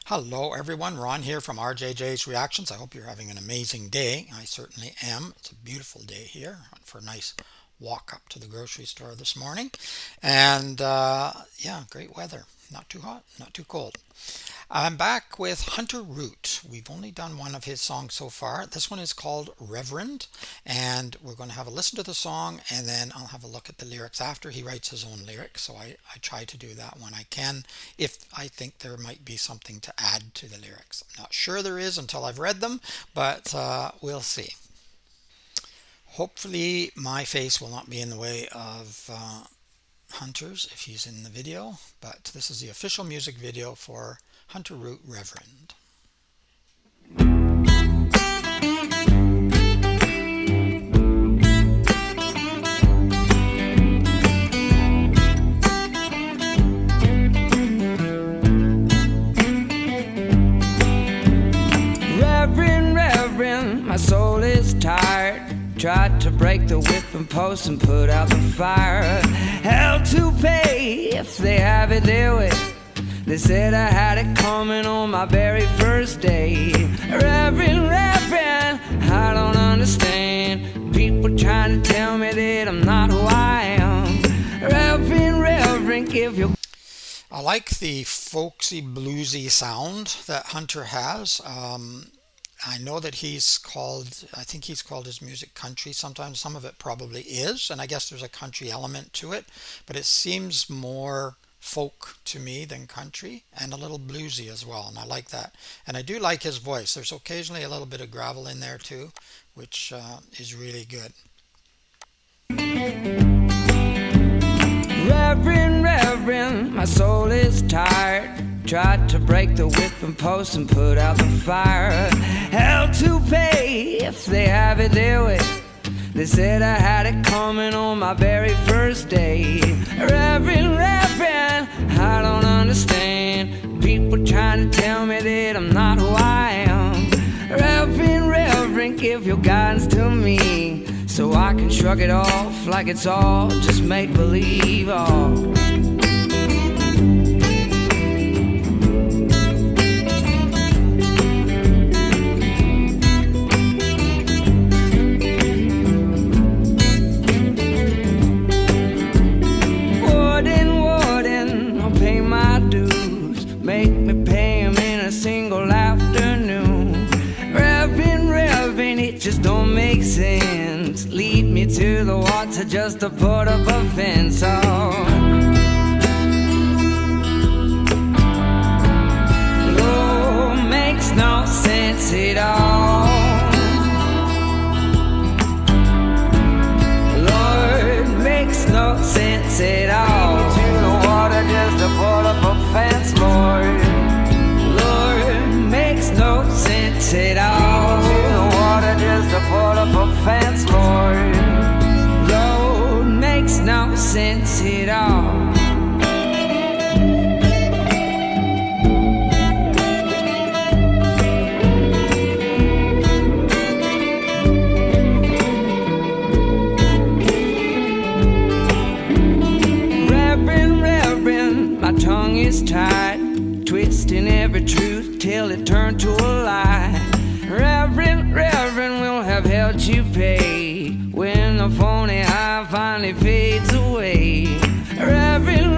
Hello everyone, Ron here from RJJ's Reactions. I hope you're having an amazing day. I certainly am. It's a beautiful day here for a nice walk up to the grocery store this morning. And yeah, great weather. Not too hot, not too cold. I'm back with Hunter Root. We've only done one of his songs so far. This one is called Reverend, and we're going to have a listen to the song and then I'll have a look at the lyrics after. He writes his own lyrics, so I try to do that when I can if I think there might be something to add to the lyrics. I'm not sure there is until I've read them, but we'll see. Hopefully my face will not be in the way of Hunter's if he's in the video, but this is the official music video for Hunter Root Reverend. Reverend, my soul is tired. Tried to break the whipping post and put out the fire. Hell to pay if they have it their way. They said I had it coming on my very first day. Reverend, I don't understand. People trying to tell me that I'm not who I am. Reverend, give your... I like the folksy bluesy sound that Hunter has. I know that I think he's called his music country sometimes. Some of it probably is, and I guess there's a country element to it, but it seems more folk to me than country, and a little bluesy as well, and I like that. And I do like his voice. There's occasionally a little bit of gravel in there too, which is really good. Reverend, my soul is tired. Tried to break the whipping post and put out the fire. Hell to pay if they have it their way. They said I had it coming on my very first day. Reverend, I don't understand. People trying to tell me that I'm not who I am. Reverend, give your guidance to me, so I can shrug it off like it's all just make-believe. Oh. Make me pay him in a single afternoon. Reverend, it just don't make sense. Lead me to the water just to put up a fence. Oh, Lord, makes no sense at all. Lord, makes no sense at all. Lead me to the water just to put up a fence, Lord. Lord, makes no sense at all. To the water just to put up a fence, Lord. Lord, makes no sense at all. Reverend, my tongue is tied, twisting every truth till it turned to a lie. Reverend, we'll have hell to pay when the phony high finally fades away. Reverend,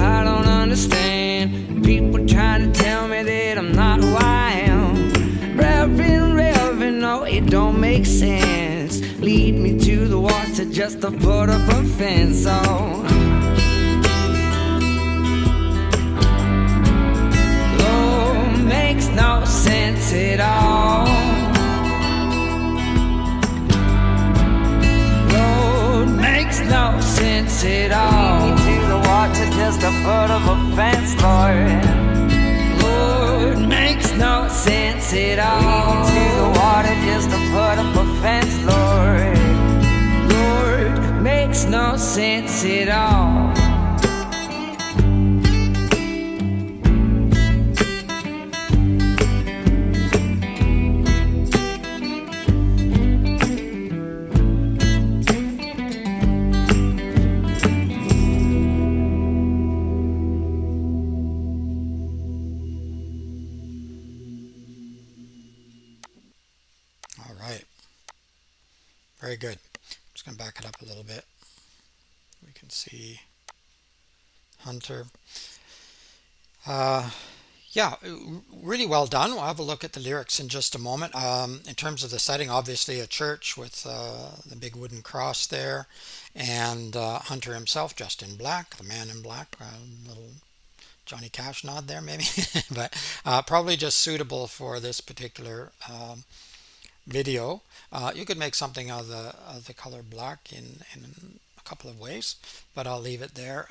I don't understand. People trying to tell me that I'm not who I am. Reverend, no, it don't make sense. Lead me to the water just to put up a fence. Oh, makes no sense at all. Lord, makes no sense at all. Lead me to the water just a foot of a fence, Lord. Lord, makes no sense at all. Lead me to the water just to put up a fence, Lord. Lord, makes no sense at all. very good. I'm just going to back it up a little bit. We can see Hunter. Uh, yeah, really well done. We'll have a look at the lyrics in just a moment. In terms of the setting, obviously a church with the big wooden cross there, and Hunter himself dressed in black, the man in black, little Johnny Cash nod there maybe, but probably just suitable for this particular video. You could make something of the color black in a couple of ways, but I'll leave it there.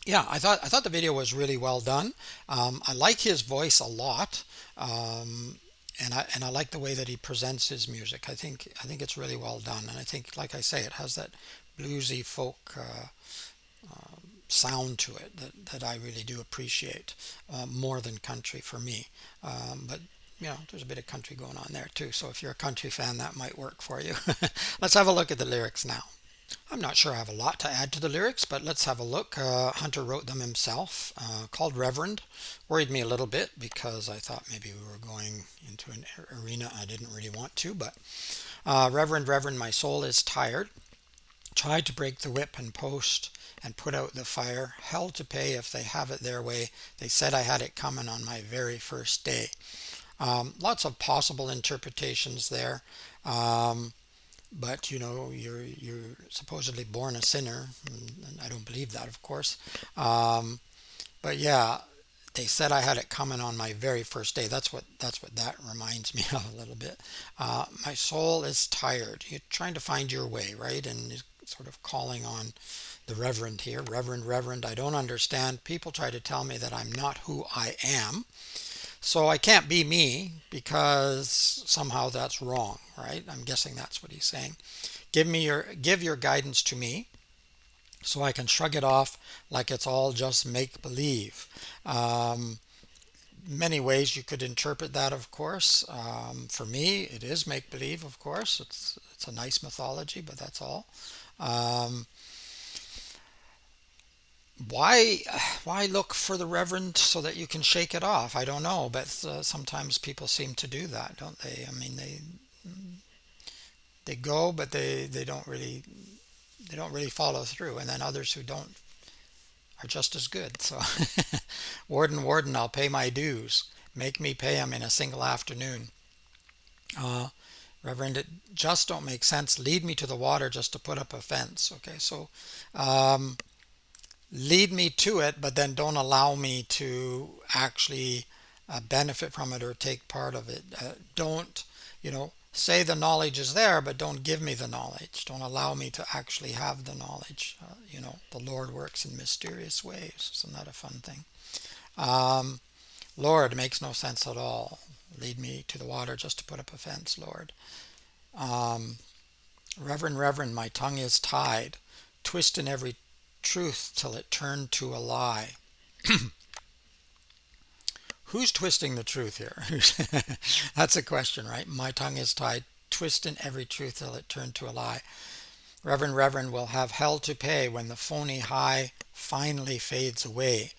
Yeah, I thought the video was really well done. I like his voice a lot, and I like the way that he presents his music. I think it's really well done, and I think, like I say, it has that bluesy folk sound to it that I really do appreciate more than country for me. But there's a bit of country going on there too. So if you're a country fan, that might work for you. Let's have a look at the lyrics now. I'm not sure I have a lot to add to the lyrics, but let's have a look. Hunter wrote them himself, called Reverend. Worried me a little bit because I thought maybe we were going into an arena I didn't really want to, but Reverend, Reverend, my soul is tired. Tried to break the whip and post and put out the fire. Hell to pay if they have it their way. They said I had it coming on my very first day. Lots of possible interpretations there. But you're supposedly born a sinner, and I don't believe that, of course. But yeah, they said I had it coming on my very first day. That's what that reminds me of a little bit. My soul is tired. You're trying to find your way, right? And you're sort of calling on the Reverend here. Reverend, Reverend, I don't understand. People try to tell me that I'm not who I am. So I can't be me because somehow that's wrong, right? I'm guessing that's what he's saying. Give your guidance to me so I can shrug it off like it's all just make believe. Many ways you could interpret that, of course. For me, it is make believe, of course. It's a nice mythology, but that's all. Um, why why look for the Reverend so that you can shake it off? I don't know, but sometimes people seem to do that, don't they? I mean, they go, but they don't really follow through, and then others who don't are just as good. So, Warden, Warden, I'll pay my dues. Make me pay 'em in a single afternoon. Uh, Reverend, it just don't make sense. Lead me to the water just to put up a fence. Okay, so um, lead me to it, but then don't allow me to actually benefit from it or take part of it. Don't, say the knowledge is there, but don't give me the knowledge. Don't allow me to actually have the knowledge. The Lord works in mysterious ways. Isn't that a fun thing? Um, Lord makes no sense at all. Lead me to the water just to put up a fence, Lord. Um, Reverend, Reverend, my tongue is tied, twisting every truth till it turned to a lie. Who's twisting the truth here? That's a question, right? My tongue is tied, twisting every truth till it turned to a lie. Reverend, Reverend will have hell to pay when the phony high finally fades away.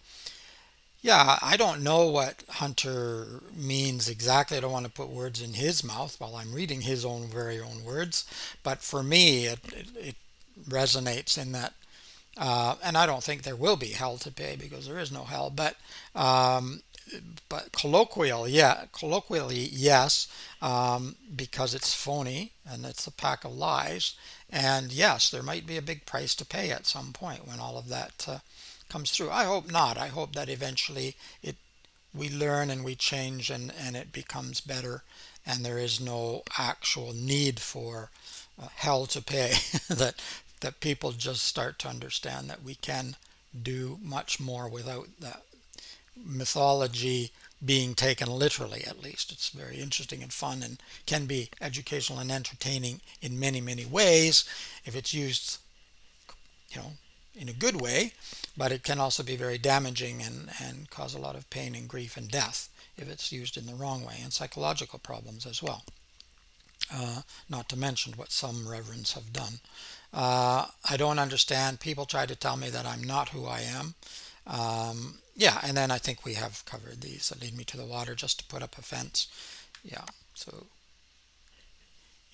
Yeah, I don't know what Hunter means exactly. I don't want to put words in his mouth while I'm reading his own very own words. But for me, it resonates in that, and I don't think there will be hell to pay because there is no hell. Um, but colloquially, yes, because it's phony and it's a pack of lies. And yes, there might be a big price to pay at some point when all of that comes through. I hope not. I hope that eventually it we learn and we change and it becomes better, and there is no actual need for hell to pay. that people just start to understand that we can do much more without that mythology being taken literally. At least it's very interesting and fun and can be educational and entertaining in many many ways if it's used you know in a good way, but it can also be very damaging and cause a lot of pain and grief and death if it's used in the wrong way, and psychological problems as well, not to mention what some reverends have done. I don't understand. People try to tell me that I'm not who I am. Yeah, and then I think we have covered these that lead me to the water just to put up a fence. Yeah, so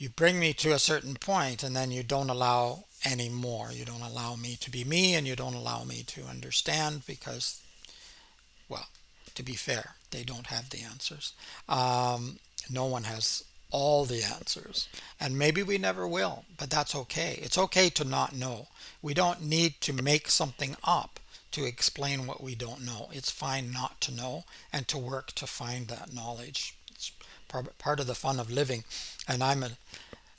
you bring me to a certain point and then you don't allow any more. You don't allow me to be me and you don't allow me to understand because, well, to be fair, they don't have the answers. Um, no one has all the answers. And maybe we never will, but that's okay. It's okay to not know. We don't need to make something up to explain what we don't know. It's fine not to know and to work to find that knowledge. It's part of the fun of living. And I'm an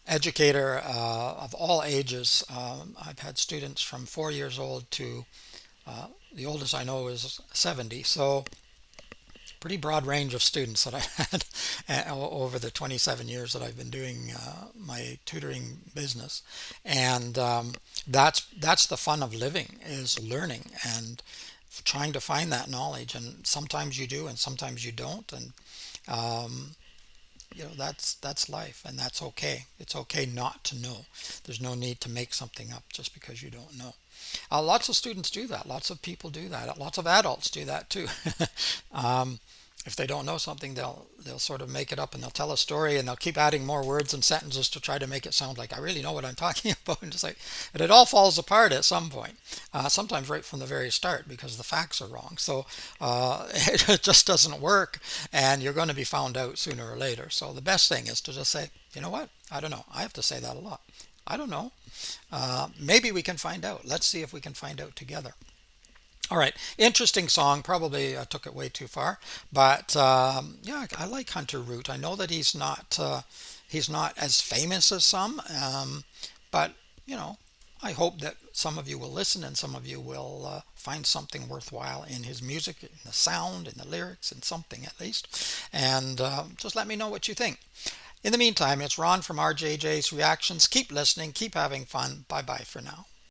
educator of all ages. I've had students from 4 years old to the oldest I know is 70. So pretty broad range of students that I've had over the 27 years that I've been doing my tutoring business, and that's the fun of living is learning and trying to find that knowledge. And sometimes you do, and sometimes you don't, and um, that's life, and that's okay. It's okay not to know. There's no need to make something up just because you don't know. Lots of students do that. Lots of people do that. Lots of adults do that too. um, if they don't know something, they'll sort of make it up and they'll tell a story and they'll keep adding more words and sentences to try to make it sound like I really know what I'm talking about. And just like, and it all falls apart at some point. Sometimes right from the very start because the facts are wrong. So it just doesn't work, and you're going to be found out sooner or later. So the best thing is to just say, you know what? I don't know. I have to say that a lot. I don't know. Maybe we can find out. Let's see if we can find out together. All right, interesting song. Probably I took it way too far, but yeah, I like Hunter Root. I know that he's not as famous as some, but you know, I hope that some of you will listen and some of you will find something worthwhile in his music, in the sound, in the lyrics, in something at least, and just let me know what you think. In the meantime, it's Ron from RJJ's Reactions. Keep listening, keep having fun. Bye bye for now.